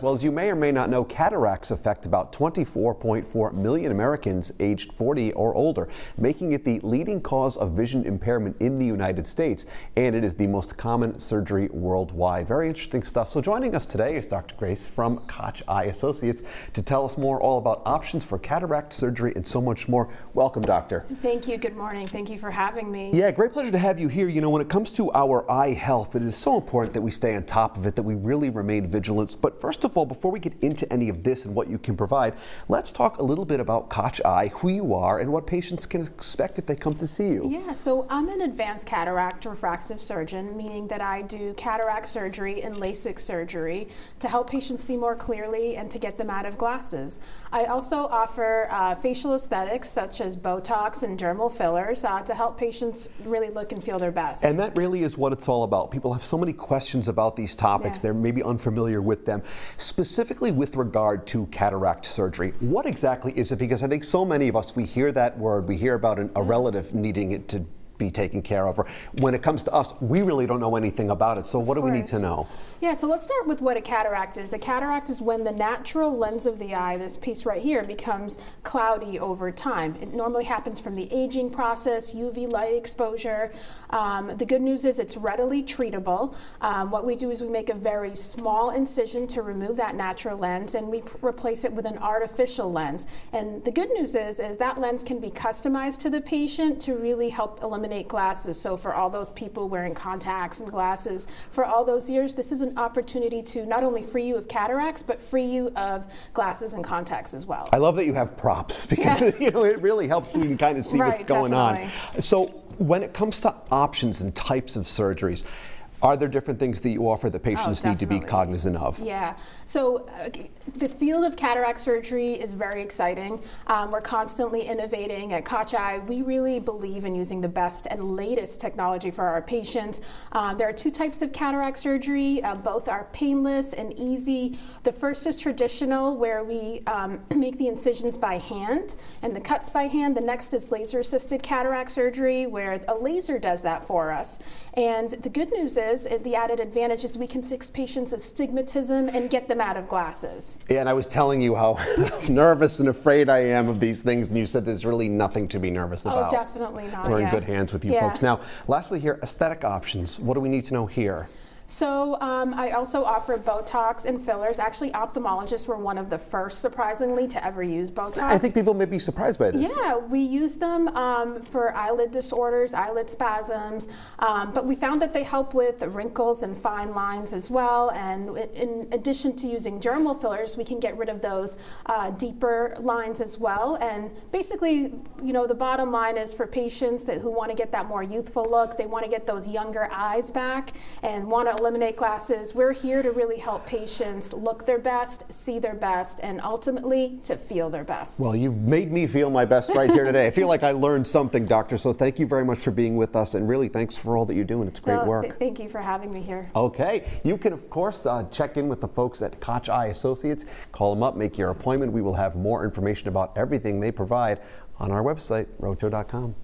Well, as you may or may not know, cataracts affect about 24.4 million Americans aged 40 or older, making it the leading cause of vision impairment in the United States, and it is the most common surgery worldwide. Very interesting stuff. So joining us today is Dr. Grace from Koch Eye Associates to tell us more all about options for cataract surgery and so much more. Welcome, doctor. Thank you. Good morning. Thank you for having me. Yeah, great pleasure to have you here. You know, when it comes to our eye health, it is so important that we stay on top of it, that we really remain vigilant. But first of all, before we get into any of this and what you can provide, let's talk a little bit about Koch Eye, who you are, and what patients can expect if they come to see you. Yeah, so I'm an advanced cataract refractive surgeon, meaning that I do cataract surgery and LASIK surgery to help patients see more clearly and to get them out of glasses. I also offer facial aesthetics such as Botox and dermal fillers to help patients really look and feel their best. And that really is what it's all about. People have so many questions about these topics. They're maybe unfamiliar with them. Specifically with regard to cataract surgery, what exactly is it? Because I think so many of us, we hear that word, we hear about a relative needing it to be taken care of. Or when it comes to us, we really don't know anything about it. So what do we need to know? Yeah, so let's start with what a cataract is. A cataract is when the natural lens of the eye, this piece right here, becomes cloudy over time. It normally happens from the aging process, UV light exposure. The good news is it's readily treatable. What we do is we make a very small incision to remove that natural lens, and we replace it with an artificial lens. And the good news is that lens can be customized to the patient to really help eliminate glasses. So for all those people wearing contacts and glasses for all those years, this is an opportunity to not only free you of cataracts, but free you of glasses and contacts as well. I love that you have props because you know, it really helps so we can kind of see what's going on. So when it comes to options and types of surgeries, are there different things that you offer that patients need to be cognizant of? Yeah, so the field of cataract surgery is very exciting. We're constantly innovating at Koch Eye. We really believe in using the best and latest technology for our patients. There are two types of cataract surgery. Both are painless and easy. The first is traditional, where we make the incisions by hand and the cuts by hand. The next is laser-assisted cataract surgery, where a laser does that for us. And the good news is, the added advantage is we can fix patients' astigmatism and get them out of glasses. Yeah, and I was telling you how nervous and afraid I am of these things, and you said there's really nothing to be nervous about. Oh, definitely not. We're in good hands with you folks. Now, lastly here, aesthetic options. What do we need to know here? So I also offer Botox and fillers. Actually, ophthalmologists were one of the first, surprisingly, to ever use Botox. I think people may be surprised by this. Yeah, we use them for eyelid disorders, eyelid spasms, but we found that they help with wrinkles and fine lines as well. And in addition to using dermal fillers, we can get rid of those deeper lines as well. And basically, you know, the bottom line is for patients who want to get that more youthful look, they want to get those younger eyes back and want to eliminate glasses. We're here to really help patients look their best, see their best, and ultimately to feel their best. Well, you've made me feel my best right here today. I feel like I learned something, doctor, so thank you very much for being with us, and really thanks for all that you're doing. It's great work. Thank you for having me here. Okay, you can of course check in with the folks at Koch Eye Associates. Call them up, make your appointment. We will have more information about everything they provide on our website, roadshow.com.